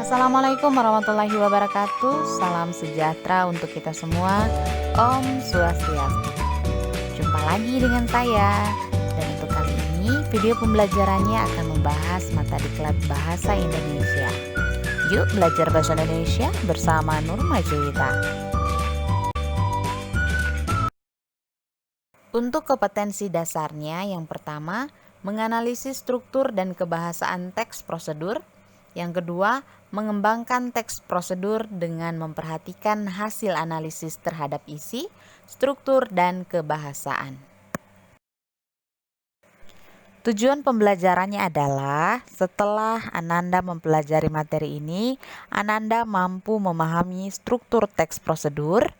Assalamualaikum warahmatullahi wabarakatuh. Salam sejahtera untuk kita semua. Om Swastiastu. Jumpa lagi dengan saya. Dan untuk kali ini video pembelajarannya akan membahas mata diklat bahasa Indonesia. Yuk belajar bahasa Indonesia bersama Nur Majewita. Untuk kompetensi dasarnya, yang pertama, menganalisis struktur dan kebahasaan teks prosedur. Yang kedua, mengembangkan teks prosedur dengan memperhatikan hasil analisis terhadap isi, struktur, dan kebahasaan. Tujuan pembelajarannya adalah setelah Ananda mempelajari materi ini, Ananda mampu memahami struktur teks prosedur,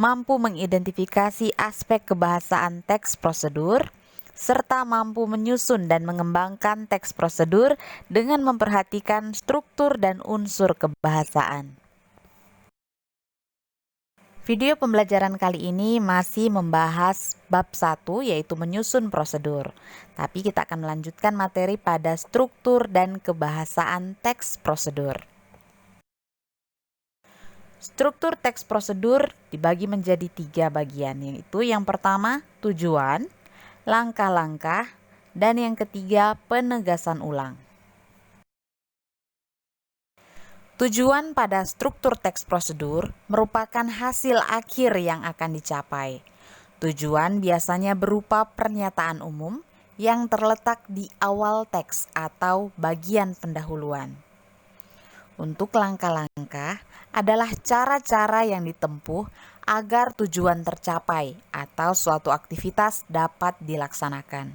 mampu mengidentifikasi aspek kebahasaan teks prosedur, serta mampu menyusun dan mengembangkan teks prosedur dengan memperhatikan struktur dan unsur kebahasaan. Video pembelajaran kali ini masih membahas bab 1, yaitu menyusun prosedur. Tapi kita akan melanjutkan materi pada struktur dan kebahasaan teks prosedur. Struktur teks prosedur dibagi menjadi 3 bagian, yaitu yang pertama tujuan, langkah-langkah, dan yang ketiga penegasan ulang. Tujuan pada struktur teks prosedur merupakan hasil akhir yang akan dicapai. Tujuan biasanya berupa pernyataan umum yang terletak di awal teks atau bagian pendahuluan. Untuk langkah-langkah adalah cara-cara yang ditempuh agar tujuan tercapai atau suatu aktivitas dapat dilaksanakan.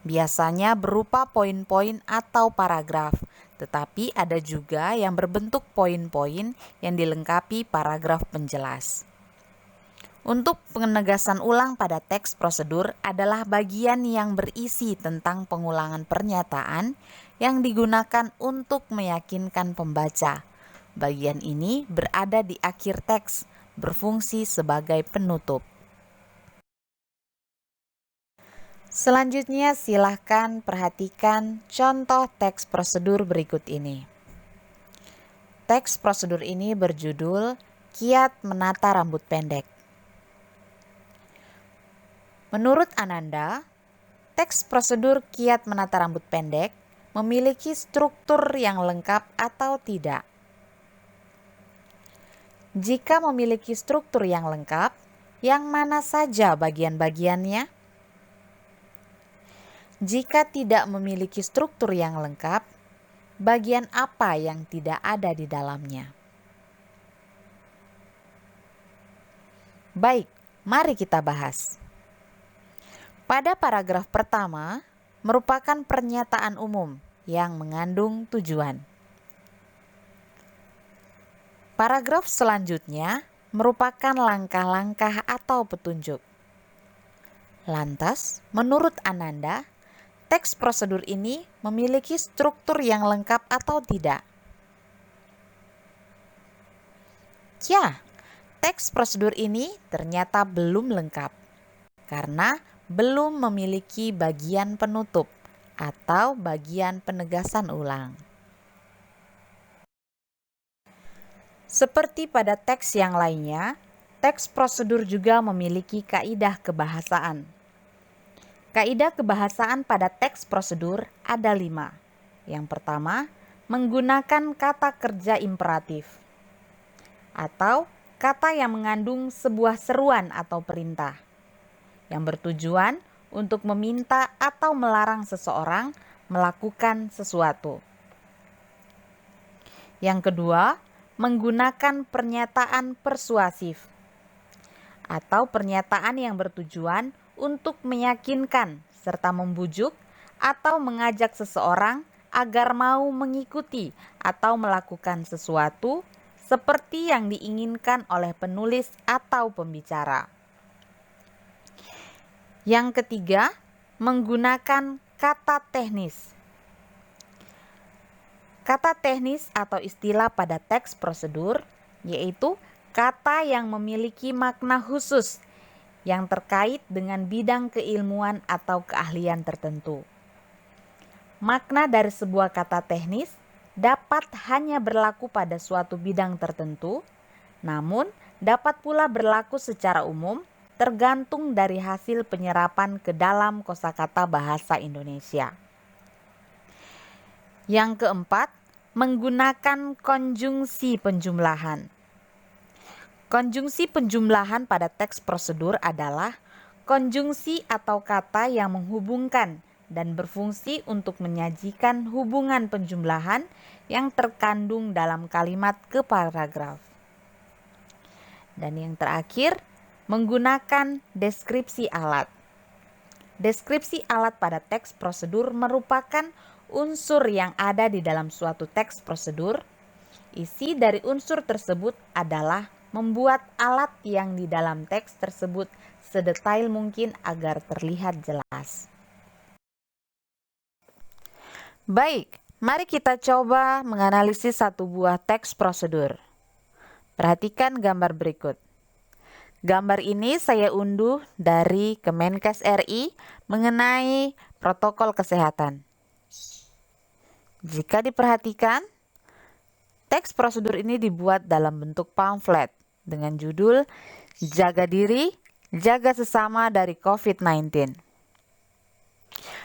Biasanya berupa poin-poin atau paragraf, tetapi ada juga yang berbentuk poin-poin yang dilengkapi paragraf penjelas. Untuk penegasan ulang pada teks prosedur adalah bagian yang berisi tentang pengulangan pernyataan yang digunakan untuk meyakinkan pembaca. Bagian ini berada di akhir teks, berfungsi sebagai penutup. Selanjutnya silahkan perhatikan contoh teks prosedur berikut ini. Teks prosedur ini berjudul Kiat Menata Rambut Pendek. Menurut Ananda, teks prosedur kiat menata rambut pendek memiliki struktur yang lengkap atau tidak? Jika memiliki struktur yang lengkap, yang mana saja bagian-bagiannya? Jika tidak memiliki struktur yang lengkap, bagian apa yang tidak ada di dalamnya? Baik, mari kita bahas. Pada paragraf pertama, merupakan pernyataan umum yang mengandung tujuan. Paragraf selanjutnya merupakan langkah-langkah atau petunjuk. Lantas, menurut Ananda, teks prosedur ini memiliki struktur yang lengkap atau tidak? Ya, teks prosedur ini ternyata belum lengkap karena belum memiliki bagian penutup atau bagian penegasan ulang. Seperti pada teks yang lainnya, teks prosedur juga memiliki kaidah kebahasaan. Kaidah kebahasaan pada teks prosedur ada 5. Yang pertama, menggunakan kata kerja imperatif atau kata yang mengandung sebuah seruan atau perintah yang bertujuan untuk meminta atau melarang seseorang melakukan sesuatu. Yang kedua, menggunakan pernyataan persuasif atau pernyataan yang bertujuan untuk meyakinkan serta membujuk atau mengajak seseorang agar mau mengikuti atau melakukan sesuatu seperti yang diinginkan oleh penulis atau pembicara. Yang ketiga, menggunakan kata teknis. Kata teknis atau istilah pada teks prosedur yaitu kata yang memiliki makna khusus yang terkait dengan bidang keilmuan atau keahlian tertentu. Makna dari sebuah kata teknis dapat hanya berlaku pada suatu bidang tertentu, namun dapat pula berlaku secara umum tergantung dari hasil penyerapan ke dalam kosakata bahasa Indonesia. Yang keempat, menggunakan konjungsi penjumlahan. Konjungsi penjumlahan pada teks prosedur adalah konjungsi atau kata yang menghubungkan dan berfungsi untuk menyajikan hubungan penjumlahan yang terkandung dalam kalimat ke paragraf. Dan yang terakhir, menggunakan deskripsi alat. Deskripsi alat pada teks prosedur merupakan unsur yang ada di dalam suatu teks prosedur. Isi dari unsur tersebut adalah membuat alat yang di dalam teks tersebut sedetail mungkin agar terlihat jelas. Baik, mari kita coba menganalisis satu buah teks prosedur. Perhatikan gambar berikut. Gambar ini saya unduh dari Kemenkes RI mengenai protokol kesehatan. Jika diperhatikan, teks prosedur ini dibuat dalam bentuk pamflet dengan judul Jaga Diri, Jaga Sesama dari COVID-19.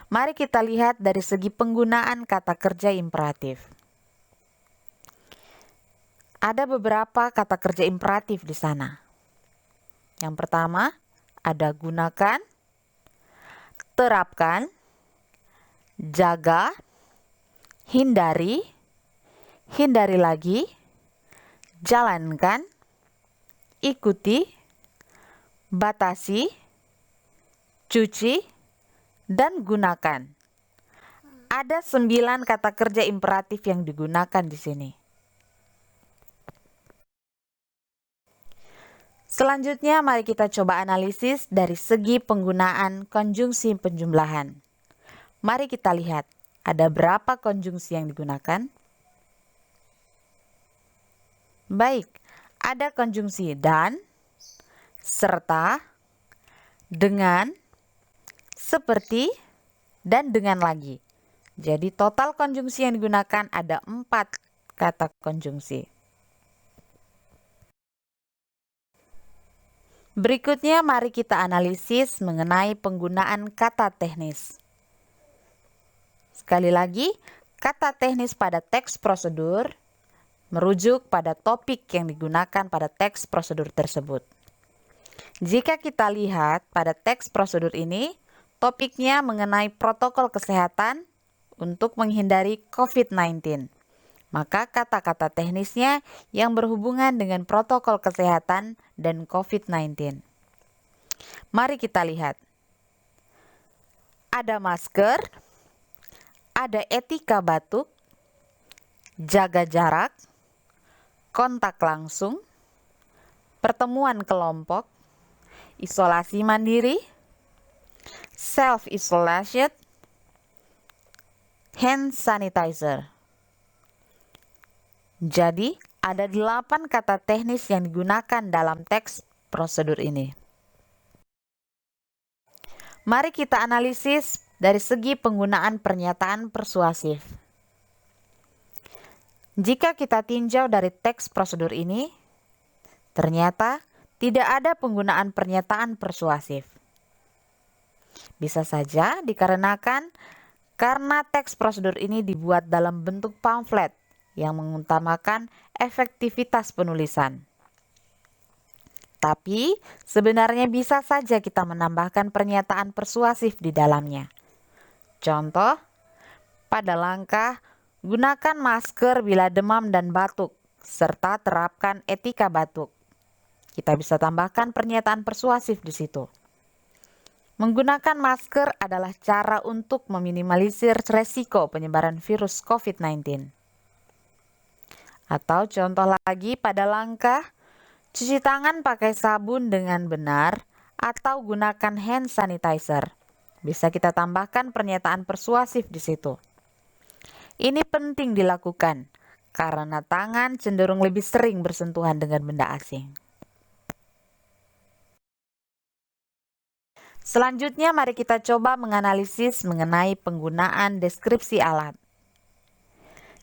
Mari kita lihat dari segi penggunaan kata kerja imperatif. Ada beberapa kata kerja imperatif di sana. Yang pertama, ada gunakan, terapkan, jaga, hindari, hindari lagi, jalankan, ikuti, batasi, cuci, dan gunakan. Ada 9 kata kerja imperatif yang digunakan di sini. Selanjutnya, mari kita coba analisis dari segi penggunaan konjungsi penjumlahan. Mari kita lihat, ada berapa konjungsi yang digunakan? Baik, ada konjungsi dan, serta, dengan, seperti, dan dengan lagi. Jadi total konjungsi yang digunakan ada 4 kata konjungsi. Berikutnya mari kita analisis mengenai penggunaan kata teknis. Sekali lagi, kata teknis pada teks prosedur merujuk pada topik yang digunakan pada teks prosedur tersebut. Jika kita lihat pada teks prosedur ini, topiknya mengenai protokol kesehatan untuk menghindari COVID-19. Maka kata-kata teknisnya yang berhubungan dengan protokol kesehatan dan COVID-19. Mari kita lihat. Ada masker, ada etika batuk, jaga jarak, kontak langsung, pertemuan kelompok, isolasi mandiri, self-isolation, hand sanitizer. Jadi, ada 8 kata teknis yang digunakan dalam teks prosedur ini. Mari kita analisis dari segi penggunaan pernyataan persuasif. Jika kita tinjau dari teks prosedur ini, ternyata tidak ada penggunaan pernyataan persuasif. Bisa saja dikarenakan karena teks prosedur ini dibuat dalam bentuk pamflet yang mengutamakan efektivitas penulisan. Tapi sebenarnya bisa saja kita menambahkan pernyataan persuasif di dalamnya. Contoh, pada langkah gunakan masker bila demam dan batuk, serta terapkan etika batuk. Kita bisa tambahkan pernyataan persuasif di situ. Menggunakan masker adalah cara untuk meminimalisir resiko penyebaran virus COVID-19. Atau contoh lagi pada langkah, cuci tangan pakai sabun dengan benar atau gunakan hand sanitizer. Bisa kita tambahkan pernyataan persuasif di situ. Ini penting dilakukan karena tangan cenderung lebih sering bersentuhan dengan benda asing. Selanjutnya mari kita coba menganalisis mengenai penggunaan deskripsi alat.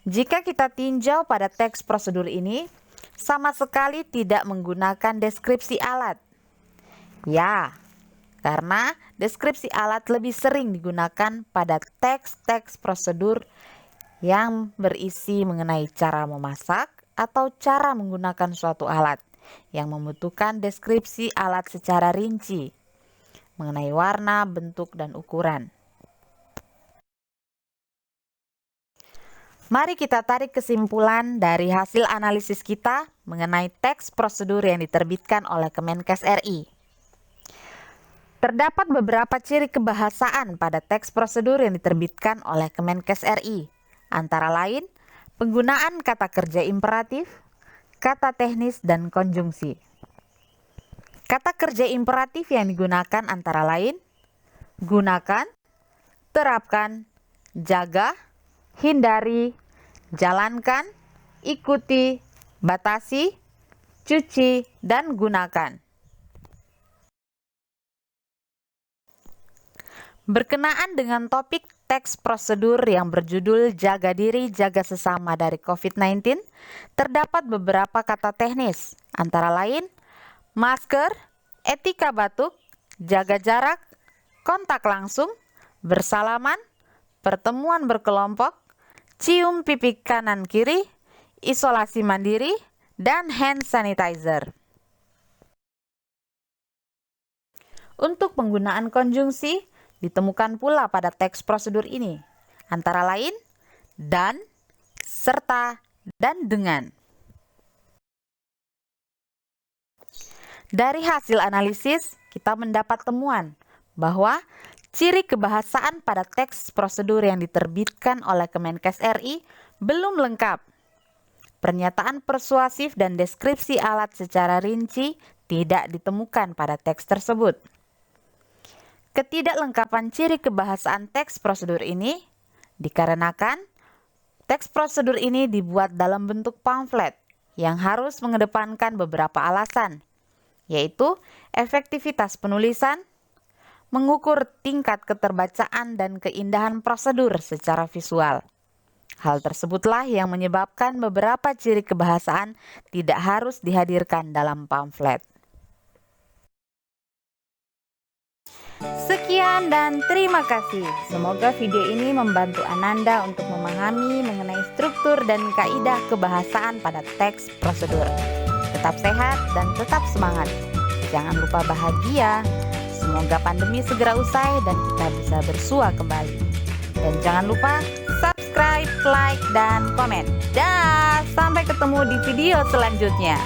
Jika kita tinjau pada teks prosedur ini, sama sekali tidak menggunakan deskripsi alat. Ya, karena deskripsi alat lebih sering digunakan pada teks-teks prosedur yang berisi mengenai cara memasak atau cara menggunakan suatu alat yang membutuhkan deskripsi alat secara rinci mengenai warna, bentuk, dan ukuran. Mari kita tarik kesimpulan dari hasil analisis kita mengenai teks prosedur yang diterbitkan oleh Kemenkes RI. Terdapat beberapa ciri kebahasaan pada teks prosedur yang diterbitkan oleh Kemenkes RI, antara lain penggunaan kata kerja imperatif, kata teknis, dan konjungsi. Kata kerja imperatif yang digunakan antara lain gunakan, terapkan, jaga, hindari, jalankan, ikuti, batasi, cuci, dan gunakan. Berkenaan dengan topik teks prosedur yang berjudul Jaga Diri, Jaga Sesama dari COVID-19, terdapat beberapa kata teknis, antara lain masker, etika batuk, jaga jarak, kontak langsung, bersalaman, pertemuan berkelompok, cium pipi kanan kiri, isolasi mandiri, dan hand sanitizer. Untuk penggunaan konjungsi, ditemukan pula pada teks prosedur ini, antara lain dan, serta, dan dengan. Dari hasil analisis, kita mendapat temuan bahwa ciri kebahasaan pada teks prosedur yang diterbitkan oleh Kemenkes RI belum lengkap. Pernyataan persuasif dan deskripsi alat secara rinci tidak ditemukan pada teks tersebut. Ketidaklengkapan ciri kebahasaan teks prosedur ini dikarenakan teks prosedur ini dibuat dalam bentuk pamflet yang harus mengedepankan beberapa alasan, yaitu efektivitas penulisan, mengukur tingkat keterbacaan dan keindahan prosedur secara visual. Hal tersebutlah yang menyebabkan beberapa ciri kebahasaan tidak harus dihadirkan dalam pamflet. Sekian dan terima kasih. Semoga video ini membantu Ananda untuk memahami mengenai struktur dan kaidah kebahasaan pada teks prosedur. Tetap sehat dan tetap semangat. Jangan lupa bahagia. Semoga pandemi segera usai dan kita bisa bersua kembali. Dan jangan lupa subscribe, like, dan komen. Dah, sampai ketemu di video selanjutnya.